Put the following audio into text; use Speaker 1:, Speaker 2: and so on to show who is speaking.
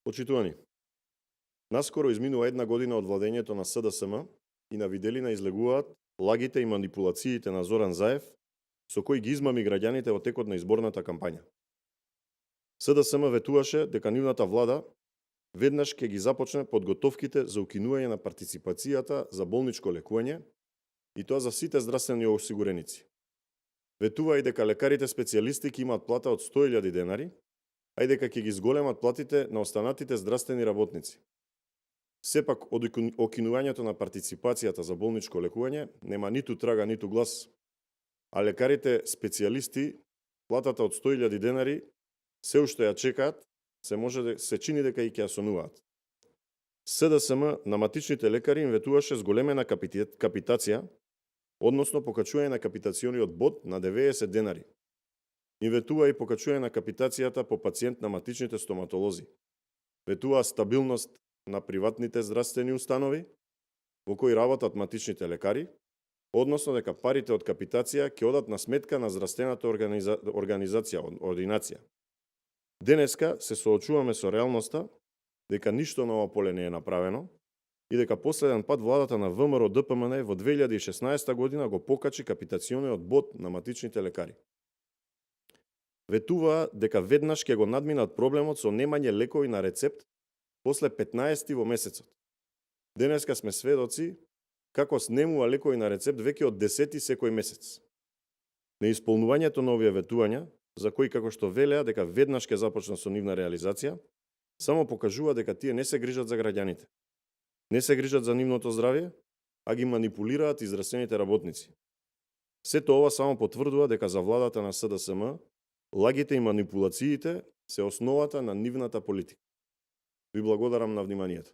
Speaker 1: Почитувани, наскоро изминува една година од владењето на СДСМ и на виделина излегуваат лагите и манипулациите на Зоран Заев, со кои ги измами граѓаните во текот на изборната кампања. СДСМ ветуваше дека нивната влада веднаш ќе ги започне подготовките за укинување на партиципацијата за болничко лекување и тоа за сите здравствени осигуреници. Ветува и дека лекарите специјалисти ќе имаат плата од 100.000 денари, а и дека ќе ги зголемат платите на останатите здравствени работници. Сепак, од окинувањето на партиципацијата за болничко лекување нема ниту трага, ниту глас, а лекарите специјалисти платата од 100.000 денари се уште ја чекаат, се чини дека и ќе ја сонуваат. СДСМ на матичните лекари им ветуваше зголемена капитација, односно покачување на капитациониот бод на 90 денари. Им ветува и покачување на капитацијата по пациент на матичните стоматолози. Ветува стабилност на приватните здравствени установи во кои работат матичните лекари, односно дека парите од капитација ќе одат на сметка на здравствената организација, ординација. Денеска се соочуваме со реалноста дека ништо на ова поле не е направено и дека последен пат владата на ВМРО ДПМН во 2016 година го покачи капитациониот бод на матичните лекари. Ветува дека веднаш ќе го надминат проблемот со немање лекови на рецепт после 15 во месецот. Денеска сме сведоци како снемува лекови на рецепт веќе од 10 секој месец. Неисполнувањето на овие ветувања, за кои како што велеа дека веднаш ќе започнат со нивна реализација, само покажува дека тие не се грижат за граѓаните. Не се грижат за нивното здравје, а ги манипулираат и здравствените работници. Сето ова само потврдува дека за владата на СДСМ лагите и манипулациите се основата на нивната политика. Ви благодарам на вниманието.